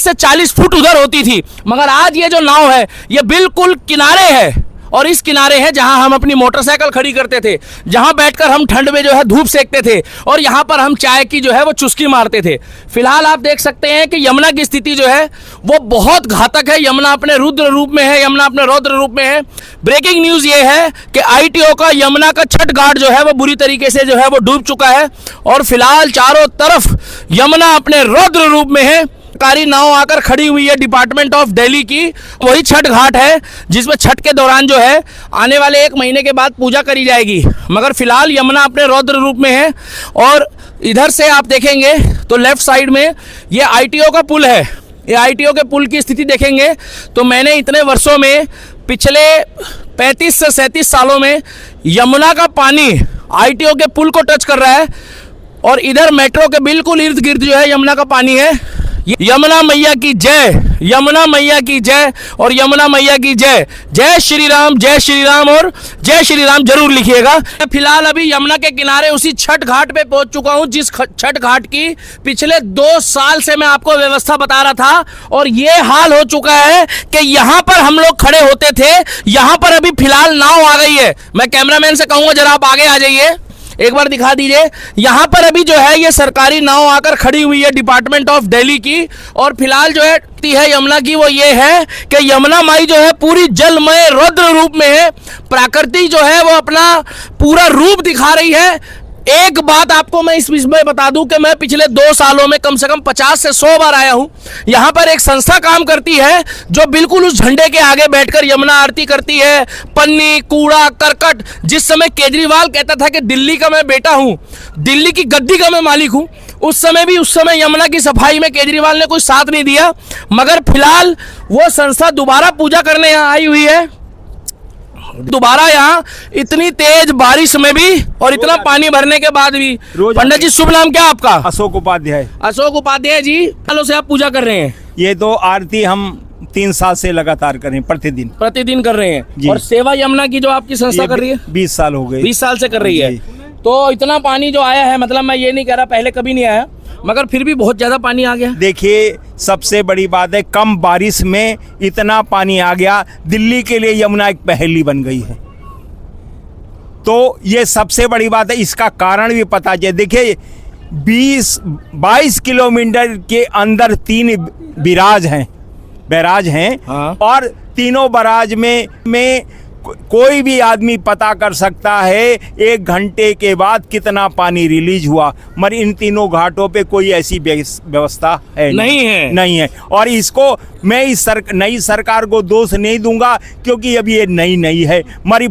से 40 फुट उधर होती थी, मगर आज ये जो नाव है ये बिल्कुल किनारे है, और इस किनारे है जहां हम अपनी मोटरसाइकिल खड़ी करते थे, जहां बैठकर हम ठंड में जो है धूप सेकते थे, और यहां पर हम चाय की जो है वो चुस्की मारते थे। फिलहाल आप देख सकते हैं कि यमुना की स्थिति जो है वो बहुत घातक है। यमुना अपने रुद्र रूप में है, यमुना अपने रौद्र रूप में है। ब्रेकिंग न्यूज ये है कि ITO का यमुना का छठ घाट जो है वो बुरी तरीके से जो है वो डूब चुका है, और फिलहाल चारों तरफ यमुना अपने रौद्र रूप में है। सरकारी नाव आकर खड़ी हुई है डिपार्टमेंट ऑफ दिल्ली की, वही छठ घाट है जिसमें छठ के दौरान जो है आने वाले 1 महीने के बाद पूजा करी जाएगी, मगर फिलहाल यमुना अपने रौद्र रूप में है। और इधर से आप देखेंगे तो लेफ्ट साइड में ये ITO का पुल है। ये ITO के पुल की स्थिति देखेंगे तो मैंने इतने वर्षों में, पिछले 35 से 37 सालों में यमुना का पानी ITO के पुल को टच कर रहा है, और इधर मेट्रो के बिल्कुल इर्द गिर्द जो है यमुना का पानी है। यमुना मैया की जय, यमुना मैया की जय, और यमुना मैया की जय। जय श्री राम, जय श्री राम, और जय श्री राम जरूर लिखिएगा। फिलहाल अभी यमुना के किनारे उसी छठ घाट पे पहुंच चुका हूं जिस छठ घाट की पिछले 2 साल से मैं आपको व्यवस्था बता रहा था, और ये हाल हो चुका है कि यहां पर हम लोग खड़े होते थे, यहां पर अभी फिलहाल नाव आ गई है। मैं कैमरामैन से कहूंगा जरा आप आगे आ जाइए, एक बार दिखा दीजिए। यहां पर अभी जो है ये सरकारी नाव आकर खड़ी हुई है डिपार्टमेंट ऑफ दिल्ली की, और फिलहाल जो है यमुना की वो ये है कि यमुना माई जो है पूरी जलमय रौद्र रूप में है। प्रकृति जो है वो अपना पूरा रूप दिखा रही है। एक बात आपको मैं इसमें बता दूं कि मैं पिछले 2 सालों में कम से कम 50 से 100 बार आया हूं। यहां पर एक संस्था काम करती है जो बिल्कुल उस झंडे के आगे बैठकर यमुना आरती करती है। पन्नी, कूड़ा, करकट, जिस समय केजरीवाल कहता था कि दिल्ली का मैं बेटा हूं, दिल्ली की गद्दी का मैं मालिक हूं, उस समय यमुना की सफाई में केजरीवाल ने कोई साथ नहीं दिया। मगर फिलहाल वो संस्था दोबारा पूजा करने यहाँ आई हुई है, दोबारा यहाँ इतनी तेज बारिश में भी और इतना पानी भरने के बाद भी। पंडित जी शुभ नाम क्या आपका? अशोक उपाध्याय। अशोक उपाध्याय जी, सालों से आप पूजा कर रहे हैं? ये तो आरती हम 3 साल से लगातार कर रहे हैं, प्रतिदिन कर रहे हैं। और सेवा यमुना की जो आपकी संस्था कर रही है 20 साल हो गए। 20 साल से कर रही है। तो इतना पानी जो आया है, मतलब मैं ये नहीं कह रहा पहले कभी नहीं आया, मगर फिर भी बहुत ज्यादा पानी आ गया। देखिए सबसे बड़ी बात है, कम बारिश में इतना पानी आ गया। दिल्ली के लिए यमुना एक पहेली बन गई है, तो ये सबसे बड़ी बात है। इसका कारण भी पता चले। देखिए 22 किलोमीटर के अंदर 3 बैराज हैं हाँ। और तीनों बैराज में कोई भी आदमी पता कर सकता है 1 घंटे के बाद कितना पानी रिलीज हुआ, मगर इन तीनों घाटों पे कोई ऐसी व्यवस्था है नहीं है। और इसको मैं इस नई सरकार को दोष नहीं दूंगा, क्योंकि अभी ये नई है। मरी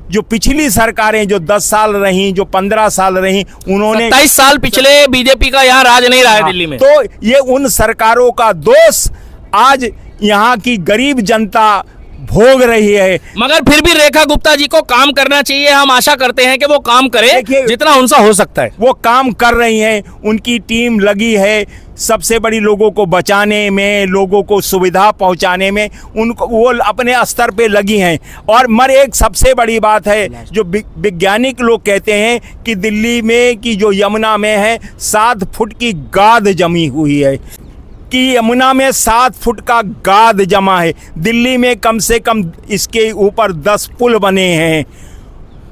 जो पिछली सरकारें जो 10 साल रही, जो 15 साल रही, उन्होंने 27 साल पिछले बीजेपी का यहाँ राज नहीं रहा है दिल्ली में। तो ये उन सरकारों का दोष आज यहाँ की गरीब जनता भोग रही है। मगर फिर भी रेखा गुप्ता जी को काम करना चाहिए। हम आशा करते हैं कि वो काम करे जितना उनसे हो सकता है। वो काम कर रही हैं, उनकी टीम लगी है सबसे बड़ी लोगों को बचाने में, लोगों को सुविधा पहुंचाने में, उनको वो अपने स्तर पे लगी हैं। और मर एक सबसे बड़ी बात है, जो वैज्ञानिक लोग कहते हैं कि दिल्ली में की जो यमुना में है 7 फुट की गाद जमी हुई है, कि यमुना में 7 फुट का गाद जमा है। दिल्ली में कम से कम इसके ऊपर 10 पुल बने हैं।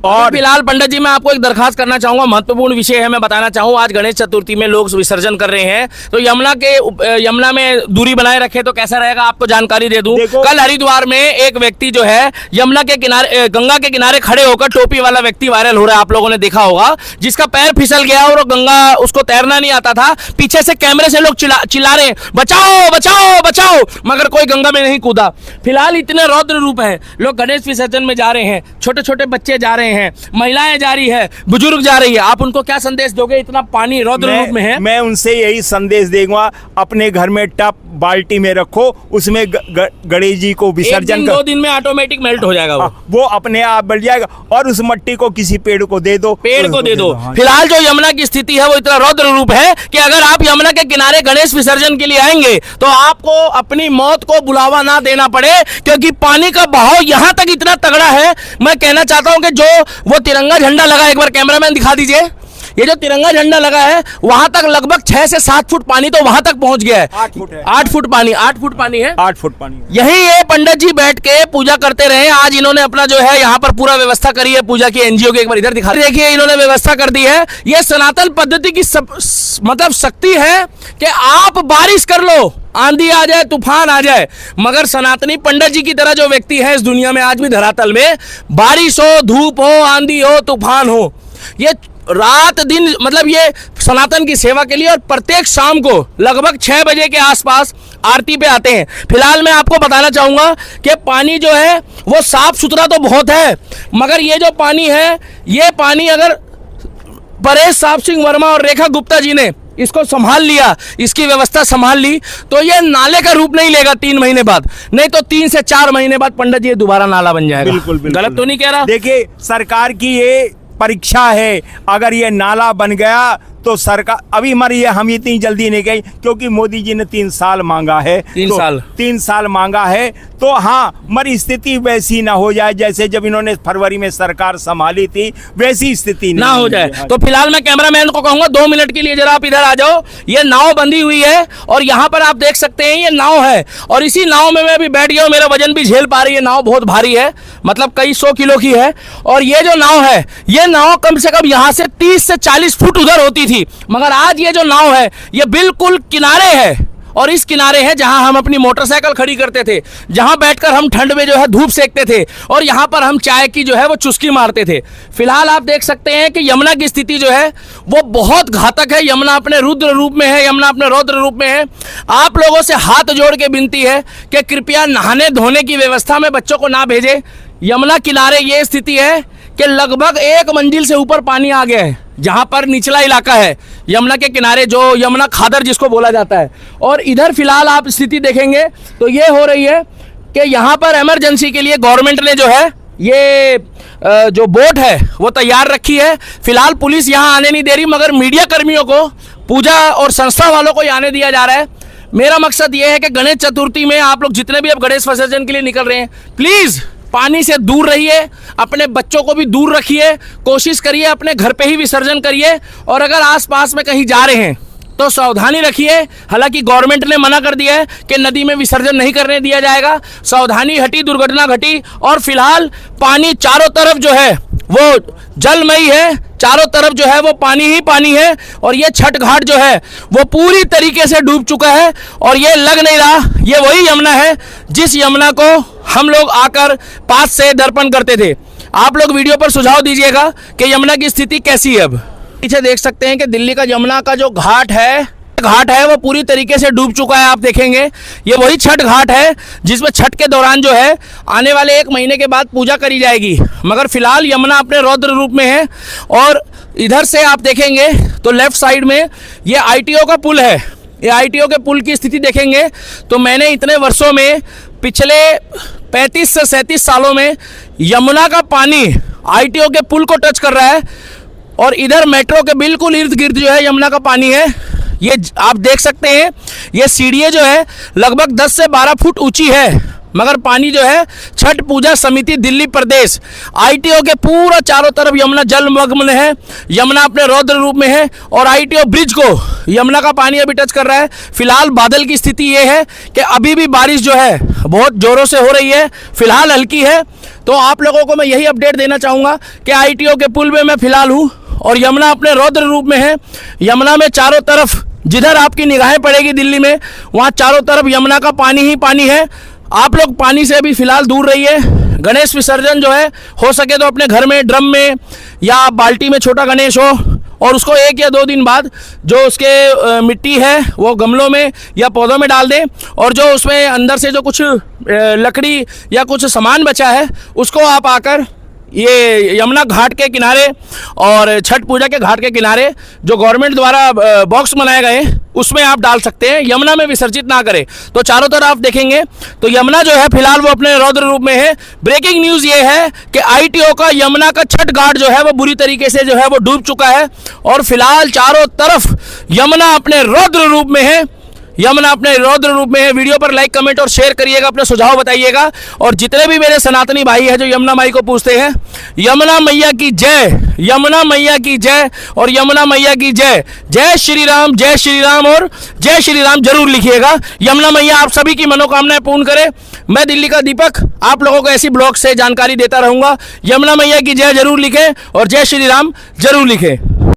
और फिलहाल पंडित जी मैं आपको एक दरखास्त करना चाहूंगा, महत्वपूर्ण विषय है, मैं बताना चाहूँ। आज गणेश चतुर्थी में लोग विसर्जन कर रहे हैं, तो यमुना में दूरी बनाए रखे तो कैसा रहेगा, आपको जानकारी दे दूं। कल हरिद्वार में एक व्यक्ति जो है यमुना के किनारे, गंगा के किनारे खड़े होकर, टोपी वाला व्यक्ति वायरल हो रहा है, आप लोगों ने देखा होगा, जिसका पैर फिसल गया और गंगा उसको तैरना नहीं आता था। पीछे से कैमरे से लोग चिल्ला रहे बचाओ बचाओ बचाओ, मगर कोई गंगा में नहीं कूदा। फिलहाल इतने रौद्र रूप है, लोग गणेश विसर्जन में जा रहे हैं, छोटे छोटे बच्चे जा रहे हैं, महिलाएं जा रही है, बुजुर्ग जा रही है। आप उनको क्या संदेश दोगे? इतना पानी रौद्र रूप में है। मैं उनसे यही संदेश दूंगा, अपने घर में टब बाल्टी में रखो, उसमें गणेश जी को विसर्जन 2 दिन में ऑटोमेटिक मेल्ट हो जाएगा, वो अपने आप बढ़ जाएगा। और उस मट्टी को किसी पेड़ को दे दो, फिलहाल जो यमुना की स्थिति है वो इतना रौद्र रूप है कि अगर आप यमुना के किनारे गणेश विसर्जन के लिए आएंगे तो आपको अपनी मौत को बुलावा ना देना पड़े, क्योंकि पानी का बहाव यहां तक इतना तगड़ा है। मैं कहना चाहता हूं कि जो वो तिरंगा झंडा लगा, एक बार कैमरामैन दिखा दीजिए, ये जो तिरंगा झंडा लगा है वहां तक लगभग 6 से 7 फुट पानी तो वहां तक पहुंच गया है। 8 फुट है। 8 फुट पानी, 8 फुट पानी है। 8 फुट पानी है। यही ये पंडित जी बैठ के पूजा करते रहे। आज इन्होंने अपना जो है यहाँ पर पूरा व्यवस्था करी है पूजा की। एनजीओ की एक बार इधर दिखा देखिए, इन्होंने व्यवस्था कर दी है। ये सनातन पद्धति की मतलब शक्ति है कि आप बारिश कर लो, आंधी आ जाए, तूफान आ जाए, मगर सनातनी पंडित जी की तरह जो व्यक्ति है इस दुनिया में आज भी धरातल में, बारिश हो, धूप हो, आंधी हो, तूफान हो, ये रात दिन मतलब ये सनातन की सेवा के लिए, और प्रत्येक शाम को लगभग 6 बजे के आसपास आरती पे आते हैं। फिलहाल मैं आपको बताना चाहूंगा कि पानी जो है वो साफ सुथरा तो बहुत है, मगर ये जो पानी है, ये पानी अगर परेश साहब सिंह वर्मा और रेखा गुप्ता जी ने इसको संभाल लिया, इसकी व्यवस्था संभाल ली, तो ये नाले का रूप नहीं लेगा 3 महीने बाद, नहीं तो 3 से 4 महीने बाद पंडित जी दोबारा नाला बन जाएगा। बिल्कुल, बिल्कुल। गलत तो नहीं कह रहा? देखिए, सरकार की ये परीक्षा है। अगर ये नाला बन गया तो सरकार अभी मरी है, हम इतनी जल्दी नहीं गई, क्योंकि मोदी जी ने 3 साल मांगा है। 3 साल मांगा है, तो हाँ, मरी स्थिति वैसी ना हो जाए जैसे जब इन्होंने फरवरी में सरकार संभाली थी, वैसी स्थिति ना हो जाए। तो फिलहाल मैं कैमरामैन को कहूंगा 2 मिनट के लिए जरा आप इधर आ जाओ। ये नाव बंधी हुई है और यहाँ पर आप देख सकते हैं ये नाव है, और इसी नाव में मैं अभी बैठ गया हूँ। मेरा वजन भी झेल पा रही है, नाव बहुत भारी है, मतलब कई 100 किलो की है। और ये जो नाव है, ये नाव कम से कम यहाँ से 30 से 40 फुट उधर होती थी, मगर आज ये जो नाव है ये बिल्कुल किनारे है। और इस किनारे है जहां हम अपनी मोटरसाइकिल खड़ी करते थे, जहां बैठकर हम ठंड में जो है धूप सेकते थे, और यहां पर हम चाय की जो है वो चुस्की मारते थे। फिलहाल आप देख सकते हैं कि यमुना की स्थिति जो है वो बहुत घातक है। यमुना अपने रुद्र रूप में है, यमुना अपने रौद्र रूप में है। आप लोगों से हाथ जोड़ के विनती है कि कृपया नहाने धोने की व्यवस्था में बच्चों को ना भेजें। यमुना किनारे ये स्थिति है कि लगभग 1 मंजिल से ऊपर पानी आ गया है, जहां पर निचला इलाका है यमुना के किनारे, जो यमुना खादर जिसको बोला जाता है। और इधर फिलहाल आप स्थिति देखेंगे तो ये हो रही है कि यहाँ पर इमरजेंसी के लिए गवर्नमेंट ने जो है ये जो बोट है वो तैयार रखी है। फिलहाल पुलिस यहाँ आने नहीं दे रही, मगर मीडिया कर्मियों को, पूजा और संस्था वालों को आने दिया जा रहा है। मेरा मकसद ये है कि गणेश चतुर्थी में आप लोग जितने भी अब गणेश विसर्जन के लिए निकल रहे हैं, प्लीज़ पानी से दूर रहिए, अपने बच्चों को भी दूर रखिए, कोशिश करिए अपने घर पे ही विसर्जन करिए, और अगर आसपास में कहीं जा रहे हैं तो सावधानी रखिए। हालांकि गवर्नमेंट ने मना कर दिया है कि नदी में विसर्जन नहीं करने दिया जाएगा। सावधानी हटी, दुर्घटना घटी, और फिलहाल पानी चारों तरफ जो है वो जलमयी है, चारों तरफ जो है वो पानी ही पानी है। और ये छठ घाट जो है वो पूरी तरीके से डूब चुका है, और ये लग नहीं रहा ये वही यमुना है जिस यमुना को हम लोग आकर पास से दर्पण करते थे। आप लोग वीडियो पर सुझाव दीजिएगा कि यमुना की स्थिति कैसी है। अब पीछे देख सकते हैं कि दिल्ली का यमुना का जो घाट है वो पूरी तरीके से डूब चुका है। आप देखेंगे ये वही छठ घाट है जिसमें छठ के दौरान जो है आने वाले 1 महीने के बाद पूजा करी जाएगी, मगर फिलहाल यमुना अपने रौद्र रूप में है। और इधर से आप देखेंगे तो लेफ्ट साइड में ये आईटीओ का पुल है। ये आईटीओ के पुल की स्थिति देखेंगे तो मैंने इतने वर्षों में, पिछले 35 से 37 सालों में, यमुना का पानी आईटीओ के पुल को टच कर रहा है, और इधर मेट्रो के बिल्कुल इर्द गिर्द जो है यमुना का पानी है। ये आप देख सकते हैं, ये सीढ़ियाँ जो है लगभग 10 से 12 फुट ऊंची है, मगर पानी जो है छठ पूजा समिति दिल्ली प्रदेश आईटीओ के पूरा चारों तरफ यमुना जलमग्न है। यमुना अपने रौद्र रूप में है, और आईटीओ ब्रिज को यमुना का पानी अभी टच कर रहा है। फिलहाल बादल की स्थिति ये है कि अभी भी बारिश जो है बहुत जोरों से हो रही है, फिलहाल हल्की है। तो आप लोगों को मैं यही अपडेट देना चाहूँगा कि आईटीओ के पुल में मैं फिलहाल हूँ, और यमुना अपने रौद्र रूप में है। यमुना में चारों तरफ जिधर आपकी निगाहें पड़ेगी दिल्ली में, वहाँ चारों तरफ यमुना का पानी ही पानी है। आप लोग पानी से अभी फिलहाल दूर रहिए। गणेश विसर्जन जो है हो सके तो अपने घर में ड्रम में या बाल्टी में छोटा गणेश हो, और उसको 1 या 2 दिन बाद जो उसके मिट्टी है वो गमलों में या पौधों में डाल दें, और जो उसमें अंदर से जो कुछ लकड़ी या कुछ सामान बचा है उसको आप आकर ये यमुना घाट के किनारे और छठ पूजा के घाट के किनारे जो गवर्नमेंट द्वारा बॉक्स बनाए गए उसमें आप डाल सकते हैं। यमुना में विसर्जित ना करें। तो चारों तरफ आप देखेंगे तो यमुना जो है फिलहाल वो अपने रौद्र रूप में है। ब्रेकिंग न्यूज़ ये है कि आईटीओ का यमुना का छठ घाट जो है वो बुरी तरीके से जो है वो डूब चुका है, और फिलहाल चारों तरफ यमुना अपने रौद्र रूप में है। यमुना अपने रौद्र रूप में है। वीडियो पर लाइक कमेंट और शेयर करिएगा, अपने सुझाव बताइएगा। और जितने भी मेरे सनातनी भाई हैं जो यमुना माई को पूछते हैं, यमुना मैया की जय, यमुना मैया की जय और यमुना मैया की जय। जय श्री राम और जय श्री राम जरूर लिखिएगा। यमुना मैया आप सभी की मनोकामनाएं पूर्ण करे। मैं दिल्ली का दीपक आप लोगों को ऐसी ब्लॉग से जानकारी देता रहूंगा। यमुना मैया की जय जरूर लिखें और जय श्री राम जरूर लिखें।